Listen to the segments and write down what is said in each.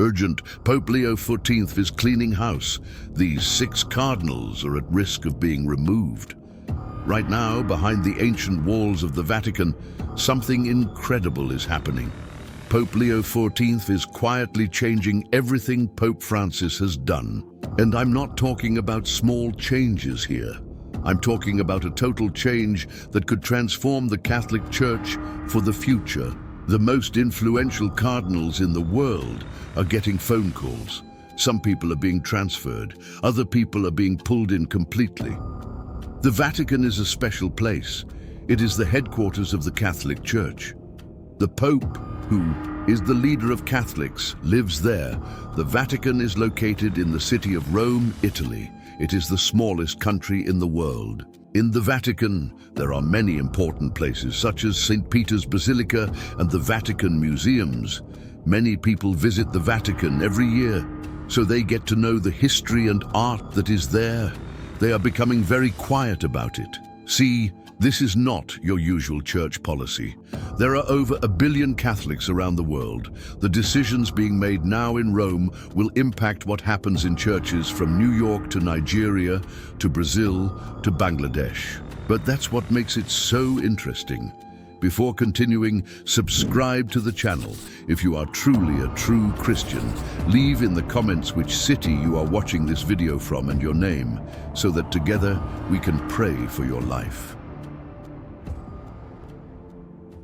Urgent, Pope Leo XIV is cleaning house. These 6 cardinals are at risk of being removed. Right now, behind the ancient walls of the Vatican, something incredible is happening. Pope Leo XIV is quietly changing everything Pope Francis has done. And I'm not talking about small changes here. I'm talking about a total change that could transform the Catholic Church for the future. The most influential cardinals in the world are getting phone calls. Some people are being transferred. Other people are being pulled in completely. The Vatican is a special place. It is the headquarters of the Catholic Church. The Pope, who is the leader of Catholics, lives there. The Vatican is located in the city of Rome, Italy. It is the smallest country in the world. In the Vatican, there are many important places, such as St. Peter's Basilica and the Vatican Museums. Many people visit the Vatican every year, so they get to know the history and art that is there. They are becoming very quiet about it. See, this is not your usual church policy. There are over 1 billion Catholics around the world. The decisions being made now in Rome will impact what happens in churches from New York to Nigeria, to Brazil, to Bangladesh. But that's what makes it so interesting. Before continuing, subscribe to the channel. If you are truly a true Christian, leave in the comments which city you are watching this video from and your name, so that together we can pray for your life.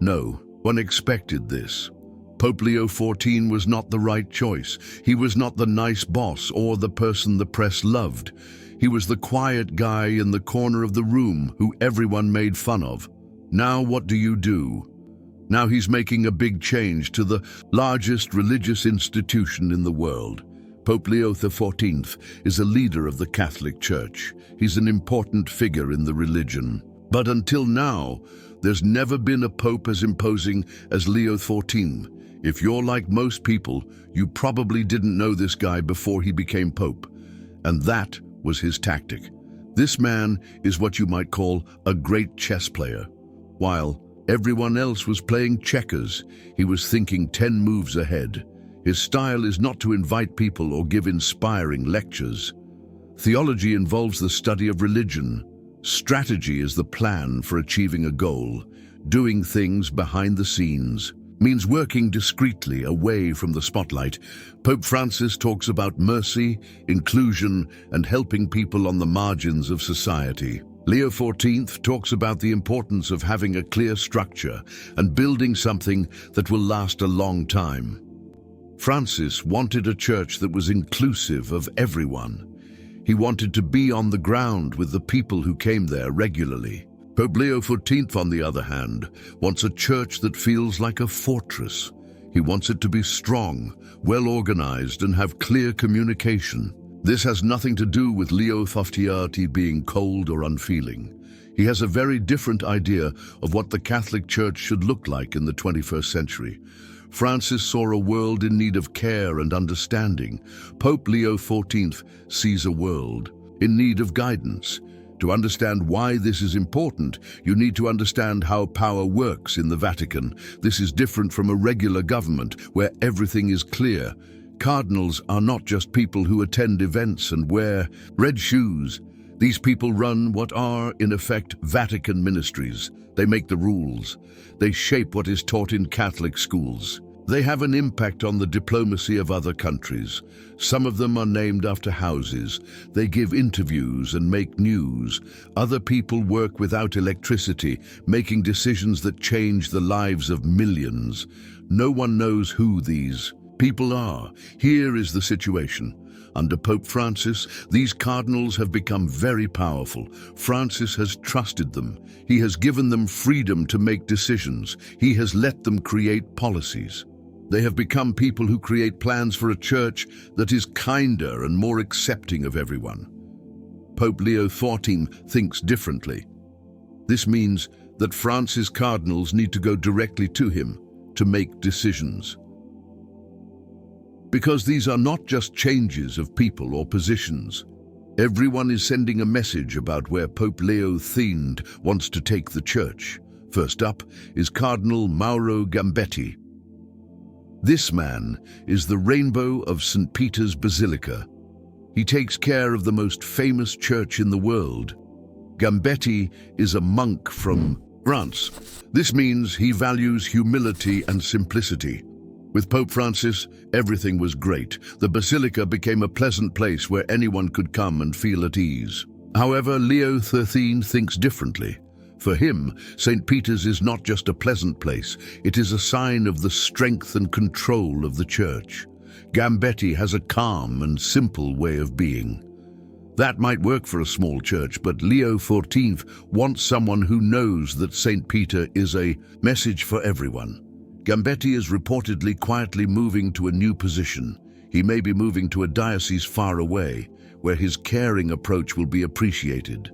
No one expected this. Pope Leo XIV was not the right choice. He was not the nice boss or the person the press loved. He was the quiet guy in the corner of the room who everyone made fun of. Now what do? Now he's making a big change to the largest religious institution in the world. Pope Leo XIV is a leader of the Catholic Church. He's an important figure in the religion. But until now, there's never been a pope as imposing as Leo XIV. If you're like most people, you probably didn't know this guy before he became pope. And that was his tactic. This man is what you might call a great chess player. While everyone else was playing checkers, he was thinking 10 moves ahead. His style is not to invite people or give inspiring lectures. Theology involves the study of religion. Strategy is the plan for achieving a goal. Doing things behind the scenes means working discreetly away from the spotlight. Pope Francis talks about mercy, inclusion, and helping people on the margins of society. Leo XIV talks about the importance of having a clear structure and building something that will last a long time. Francis wanted a church that was inclusive of everyone. He wanted to be on the ground with the people who came there regularly. Pope Leo XIV, on the other hand, wants a church that feels like a fortress. He wants it to be strong, well-organized, and have clear communication. This has nothing to do with Leo XIV being cold or unfeeling. He has a very different idea of what the Catholic Church should look like in the 21st century. Francis saw a world in need of care and understanding. Pope Leo XIV sees a world in need of guidance. To understand why this is important, you need to understand how power works in the Vatican. This is different from a regular government where everything is clear. Cardinals are not just people who attend events and wear red shoes. These people run what are, in effect, Vatican ministries. They make the rules. They shape what is taught in Catholic schools. They have an impact on the diplomacy of other countries. Some of them are named after houses. They give interviews and make news. Other people work without electricity, making decisions that change the lives of millions. No one knows who these people are. Here is the situation. Under Pope Francis, these cardinals have become very powerful. Francis has trusted them. He has given them freedom to make decisions. He has let them create policies. They have become people who create plans for a church that is kinder and more accepting of everyone. Pope Leo XIV thinks differently. This means that Francis cardinals need to go directly to him to make decisions. Because these are not just changes of people or positions. Everyone is sending a message about where Pope Leo XIV wants to take the church. First up is Cardinal Maro Gambetti. This man is the Rainbow of St. Peter's Basilica. He takes care of the most famous church in the world. Gambetti is a monk from France. This means he values humility and simplicity. With Pope Francis, everything was great. The basilica became a pleasant place where anyone could come and feel at ease. However, Leo XIII thinks differently. For him, St. Peter's is not just a pleasant place, it is a sign of the strength and control of the church. Gambetti has a calm and simple way of being. That might work for a small church, but Leo XIV wants someone who knows that St. Peter is a message for everyone. Gambetti is reportedly quietly moving to a new position. He may be moving to a diocese far away, where his caring approach will be appreciated.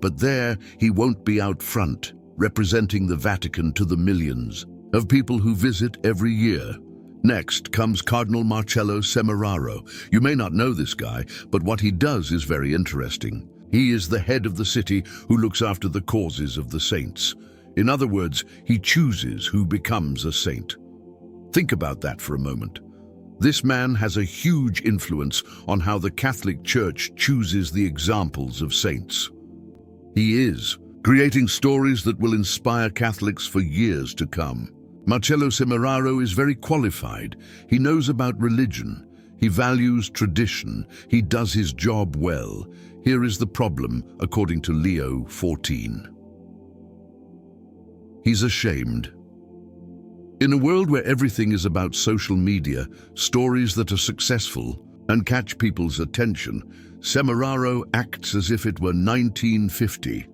But there, he won't be out front, representing the Vatican to the millions of people who visit every year. Next comes Cardinal Marcello Semeraro. You may not know this guy, but what he does is very interesting. He is the head of the city who looks after the causes of the saints. In other words, he chooses who becomes a saint. Think about that for a moment. This man has a huge influence on how the Catholic Church chooses the examples of saints. He is creating stories that will inspire Catholics for years to come. Marcello Semeraro is very qualified. He knows about religion. He values tradition. He does his job well. Here is the problem, according to Leo XIV. He's ashamed. In a world where everything is about social media, stories that are successful and catch people's attention, Semeraro acts as if it were 1950.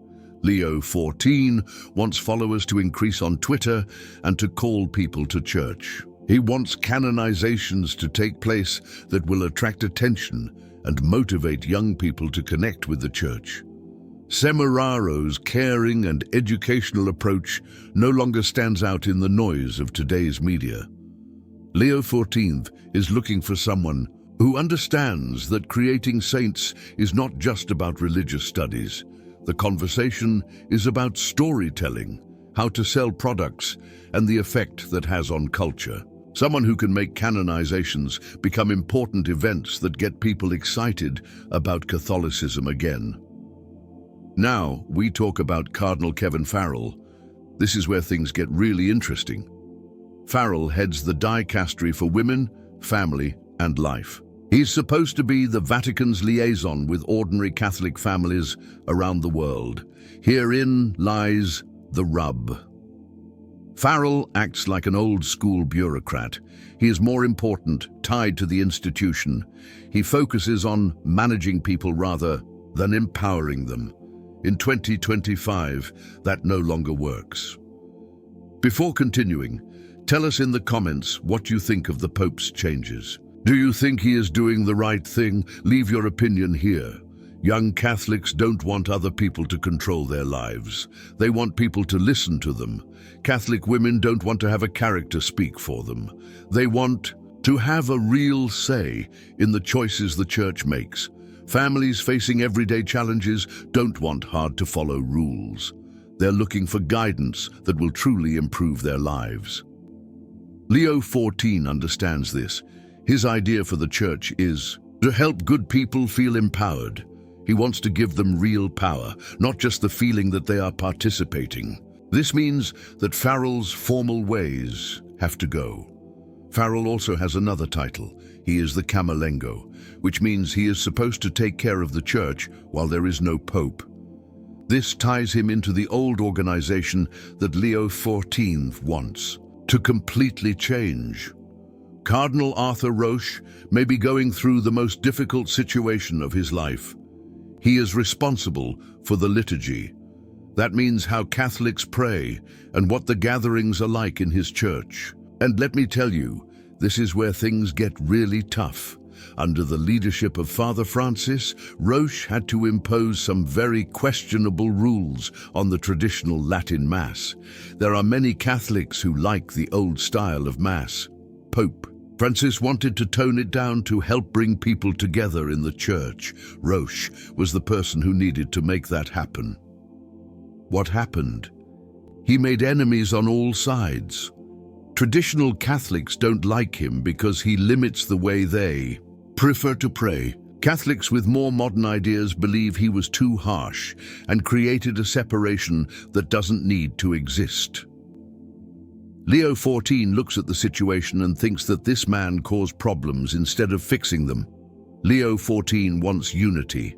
Leo XIV wants followers to increase on Twitter and to call people to church. He wants canonizations to take place that will attract attention and motivate young people to connect with the church. Semeraro's caring and educational approach no longer stands out in the noise of today's media. Leo XIV is looking for someone who understands that creating saints is not just about religious studies. The conversation is about storytelling, how to sell products, and the effect that has on culture. Someone who can make canonizations become important events that get people excited about Catholicism again. Now, we talk about Cardinal Kevin Farrell. This is where things get really interesting. Farrell heads the dicastery for women, family, and life. He's supposed to be the Vatican's liaison with ordinary Catholic families around the world. Herein lies the rub. Farrell acts like an old-school bureaucrat. He is more important, tied to the institution. He focuses on managing people rather than empowering them. In 2025, that no longer works. Before continuing, tell us in the comments what you think of the Pope's changes. Do you think he is doing the right thing? Leave your opinion here. Young Catholics don't want other people to control their lives. They want people to listen to them. Catholic women don't want to have a character speak for them. They want to have a real say in the choices the church makes. Families facing everyday challenges don't want hard-to-follow rules. They're looking for guidance that will truly improve their lives. Leo XIV understands this. His idea for the church is to help good people feel empowered. He wants to give them real power, not just the feeling that they are participating. This means that Farrell's formal ways have to go. Farrell also has another title. He is the Camerlengo, which means he is supposed to take care of the church while there is no pope. This ties him into the old organization that Leo XIV wants to completely change. Cardinal Arthur Roche may be going through the most difficult situation of his life. He is responsible for the liturgy. That means how Catholics pray and what the gatherings are like in his church. And let me tell you, this is where things get really tough. Under the leadership of Father Francis, Roche had to impose some very questionable rules on the traditional Latin Mass. There are many Catholics who like the old style of Mass. Pope Francis wanted to tone it down to help bring people together in the church. Roche was the person who needed to make that happen. What happened? He made enemies on all sides. Traditional Catholics don't like him because he limits the way they prefer to pray. Catholics with more modern ideas believe he was too harsh and created a separation that doesn't need to exist. Leo XIV looks at the situation and thinks that this man caused problems instead of fixing them. Leo XIV wants unity,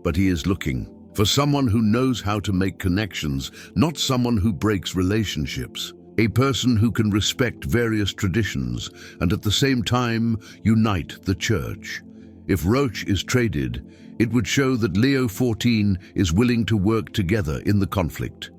but he is looking for someone who knows how to make connections, not someone who breaks relationships. A person who can respect various traditions and at the same time unite the church. If Roche is traded, it would show that Leo XIV is willing to work together in the conflict.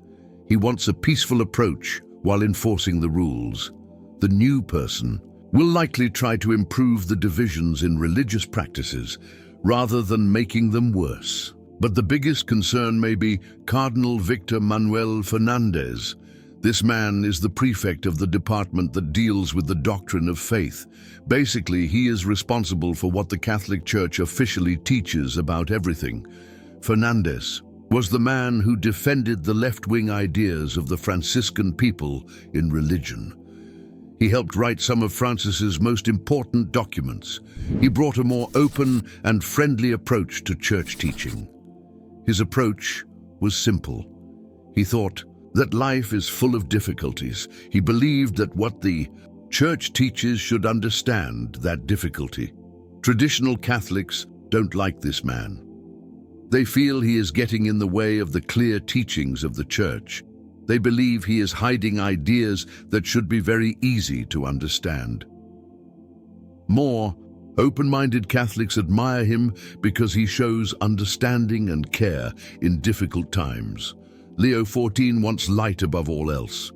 He wants a peaceful approach while enforcing the rules. The new person will likely try to improve the divisions in religious practices rather than making them worse. But the biggest concern may be Cardinal Victor Manuel Fernandez. This man is the prefect of the department that deals with the doctrine of faith. Basically, he is responsible for what the Catholic Church officially teaches about everything. Fernandez was the man who defended the left-wing ideas of the Franciscan people in religion. He helped write some of Francis's most important documents. He brought a more open and friendly approach to church teaching. His approach was simple. He thought that life is full of difficulties. He believed that what the church teaches should understand that difficulty. Traditional Catholics don't like this man. They feel he is getting in the way of the clear teachings of the church. They believe he is hiding ideas that should be very easy to understand. More open-minded Catholics admire him because he shows understanding and care in difficult times. Leo XIV wants light above all else.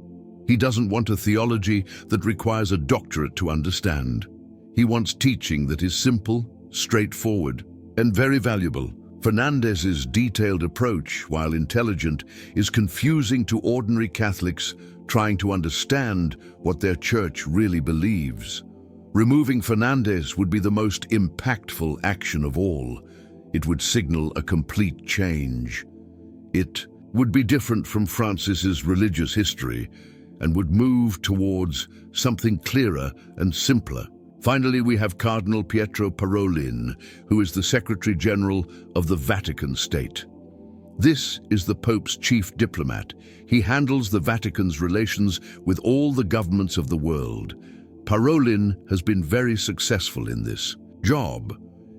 He doesn't want a theology that requires a doctorate to understand. He wants teaching that is simple, straightforward, and very valuable. Fernandez's detailed approach, while intelligent, is confusing to ordinary Catholics trying to understand what their church really believes. Removing Fernandez would be the most impactful action of all. It would signal a complete change. It would be different from Francis's religious history and would move towards something clearer and simpler. Finally, we have Cardinal Pietro Parolin, who is the Secretary General of the Vatican State. This is the Pope's chief diplomat. He handles the Vatican's relations with all the governments of the world. Parolin has been very successful in this job.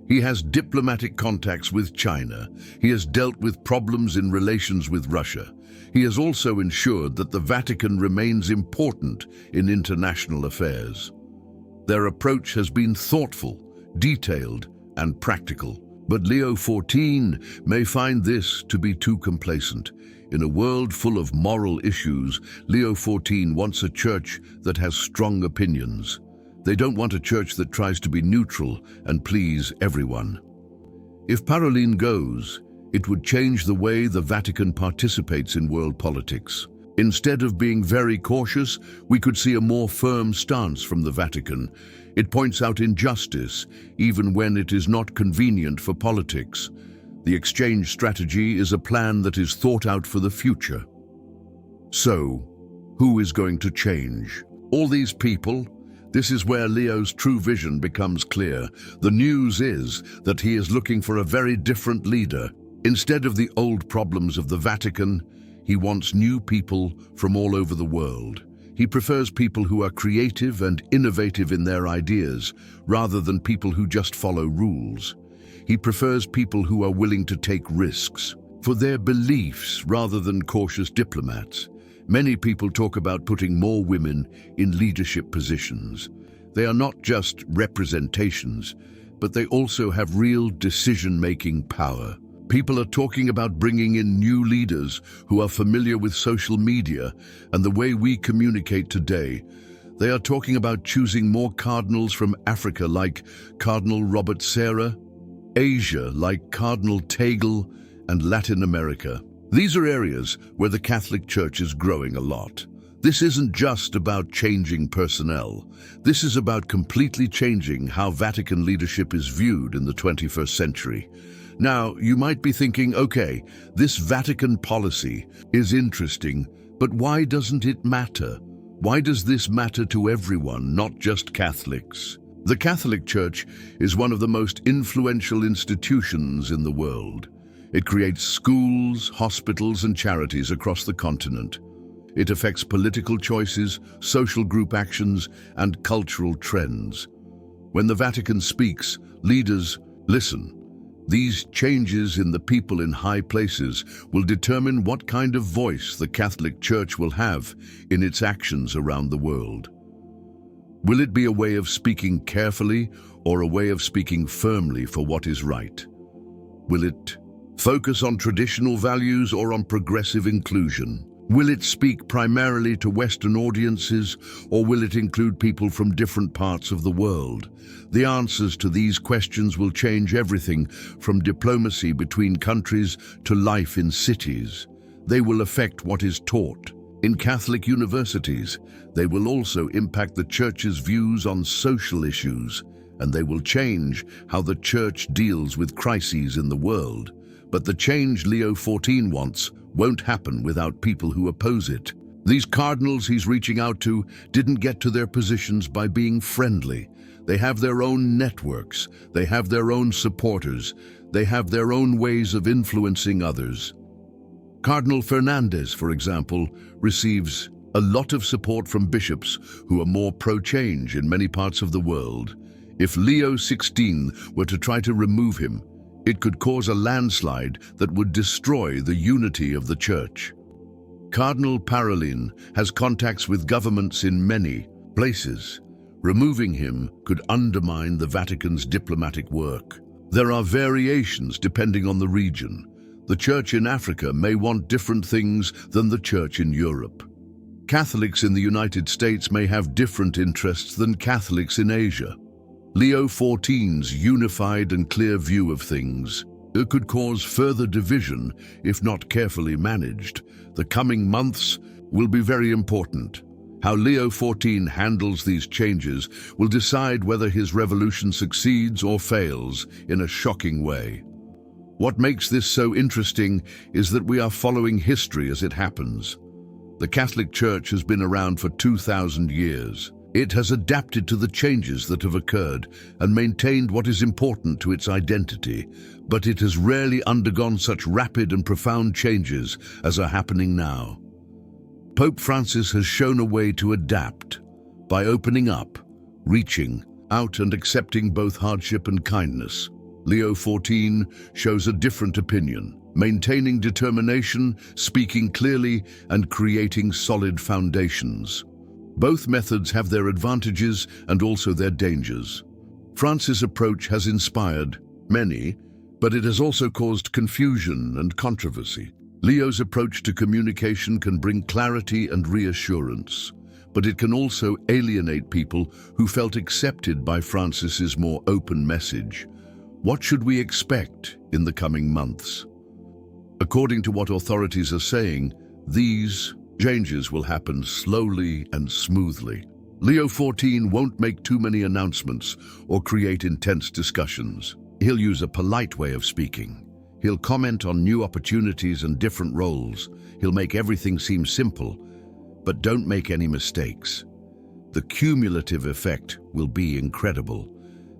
He has diplomatic contacts with China. He has dealt with problems in relations with Russia. He has also ensured that the Vatican remains important in international affairs. Their approach has been thoughtful, detailed, and practical. But Leo XIV may find this to be too complacent. In a world full of moral issues, Leo XIV wants a church that has strong opinions. They don't want a church that tries to be neutral and please everyone. If Parolin goes, it would change the way the Vatican participates in world politics. Instead of being very cautious, we could see a more firm stance from the Vatican. It points out injustice, even when it is not convenient for politics. The exchange strategy is a plan that is thought out for the future. So, who is going to change? All these people? This is where Leo's true vision becomes clear. The news is that he is looking for a very different leader. Instead of the old problems of the Vatican, he wants new people from all over the world. He prefers people who are creative and innovative in their ideas, rather than people who just follow rules. He prefers people who are willing to take risks for their beliefs rather than cautious diplomats. Many people talk about putting more women in leadership positions. They are not just representations, but they also have real decision-making power. People are talking about bringing in new leaders who are familiar with social media and the way we communicate today. They are talking about choosing more cardinals from Africa like Cardinal Robert Serra, Asia like Cardinal Tagle, and Latin America. These are areas where the Catholic Church is growing a lot. This isn't just about changing personnel. This is about completely changing how Vatican leadership is viewed in the 21st century. Now, you might be thinking, okay, this Vatican policy is interesting, but why doesn't it matter? Why does this matter to everyone, not just Catholics? The Catholic Church is one of the most influential institutions in the world. It creates schools, hospitals, and charities across the continent. It affects political choices, social group actions, and cultural trends. When the Vatican speaks, leaders listen. These changes in the people in high places will determine what kind of voice the Catholic Church will have in its actions around the world. Will it be a way of speaking carefully or a way of speaking firmly for what is right? Will it focus on traditional values or on progressive inclusion? Will it speak primarily to Western audiences, or will it include people from different parts of the world? The answers to these questions will change everything from diplomacy between countries to life in cities. They will affect what is taught in Catholic universities. They will also impact the Church's views on social issues, and they will change how the Church deals with crises in the world. But the change Leo XIV wants won't happen without people who oppose it. These cardinals he's reaching out to didn't get to their positions by being friendly. They have their own networks, they have their own supporters, they have their own ways of influencing others. Cardinal Fernandez, for example, receives a lot of support from bishops who are more pro-change in many parts of the world. If Leo XVI were to try to remove him, it could cause a landslide that would destroy the unity of the Church. Cardinal Parolin has contacts with governments in many places. Removing him could undermine the Vatican's diplomatic work. There are variations depending on the region. The Church in Africa may want different things than the Church in Europe. Catholics in the United States may have different interests than Catholics in Asia. Leo XIV's unified and clear view of things could cause further division if not carefully managed. The coming months will be very important. How Leo XIV handles these changes will decide whether his revolution succeeds or fails in a shocking way. What makes this so interesting is that we are following history as it happens. The Catholic Church has been around for 2,000 years. It has adapted to the changes that have occurred and maintained what is important to its identity, but it has rarely undergone such rapid and profound changes as are happening now. Pope Francis has shown a way to adapt by opening up, reaching out and accepting both hardship and kindness. Leo XIV shows a different opinion, maintaining determination, speaking clearly, and creating solid foundations. Both methods have their advantages and also their dangers. Francis' approach has inspired many, but it has also caused confusion and controversy. Leo's approach to communication can bring clarity and reassurance, but it can also alienate people who felt accepted by Francis's more open message. What should we expect in the coming months? According to what authorities are saying, these changes will happen slowly and smoothly. Leo XIV won't make too many announcements or create intense discussions. He'll use a polite way of speaking. He'll comment on new opportunities and different roles. He'll make everything seem simple, but don't make any mistakes. The cumulative effect will be incredible.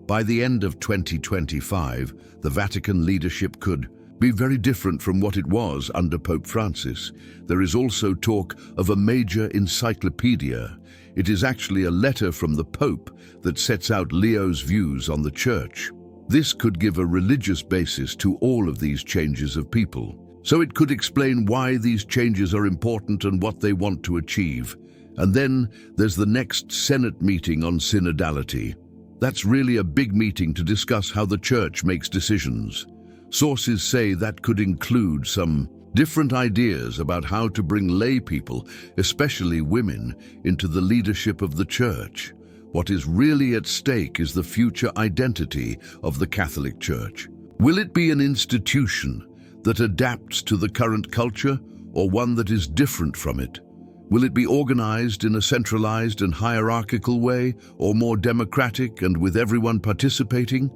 By the end of 2025, the Vatican leadership could be very different from what it was under Pope Francis. There is also talk of a major encyclopedia. It is actually a letter from the Pope that sets out Leo's views on the Church. This could give a religious basis to all of these changes of people. So it could explain why these changes are important and what they want to achieve. And then there's the next Senate meeting on synodality. That's really a big meeting to discuss how the Church makes decisions. Sources say that could include some different ideas about how to bring lay people, especially women, into the leadership of the Church. What is really at stake is the future identity of the Catholic Church. Will it be an institution that adapts to the current culture, or one that is different from it? Will it be organized in a centralized and hierarchical way, or more democratic and with everyone participating?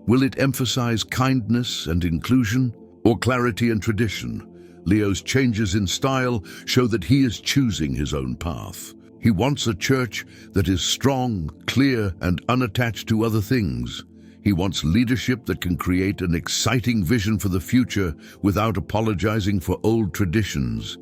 Will it emphasize kindness and inclusion, or clarity and tradition? Leo's changes in style show that he is choosing his own path. He wants a church that is strong, clear, and unattached to other things. He wants leadership that can create an exciting vision for the future without apologizing for old traditions.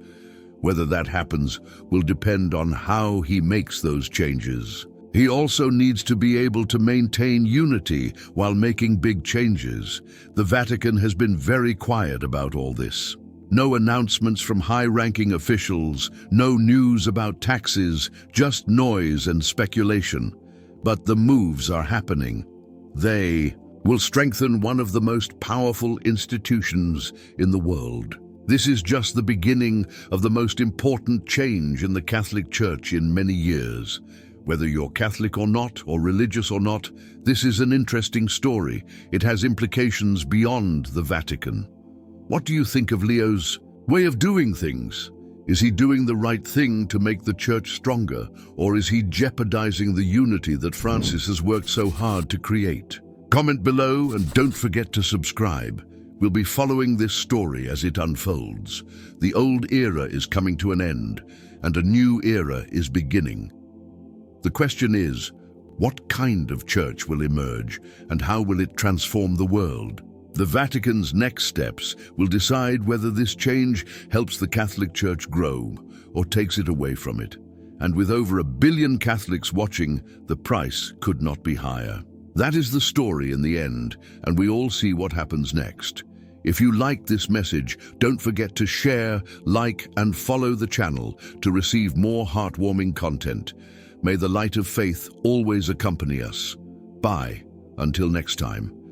Whether that happens will depend on how he makes those changes. He also needs to be able to maintain unity while making big changes. The Vatican has been very quiet about all this. No announcements from high-ranking officials, no news about taxes, just noise and speculation. But the moves are happening. They will strengthen one of the most powerful institutions in the world. This is just the beginning of the most important change in the Catholic Church in many years. Whether you're Catholic or not, or religious or not, this is an interesting story. It has implications beyond the Vatican. What do you think of Leo's way of doing things? Is he doing the right thing to make the Church stronger, or is he jeopardizing the unity that Francis has worked so hard to create? Comment below and don't forget to subscribe. We'll be following this story as it unfolds. The old era is coming to an end, and a new era is beginning. The question is, what kind of church will emerge, and how will it transform the world? The Vatican's next steps will decide whether this change helps the Catholic Church grow or takes it away from it. And with over 1 billion Catholics watching, the price could not be higher. That is the story in the end, and we all see what happens next. If you like this message, don't forget to share, like, and follow the channel to receive more heartwarming content. May the light of faith always accompany us. Bye, until next time.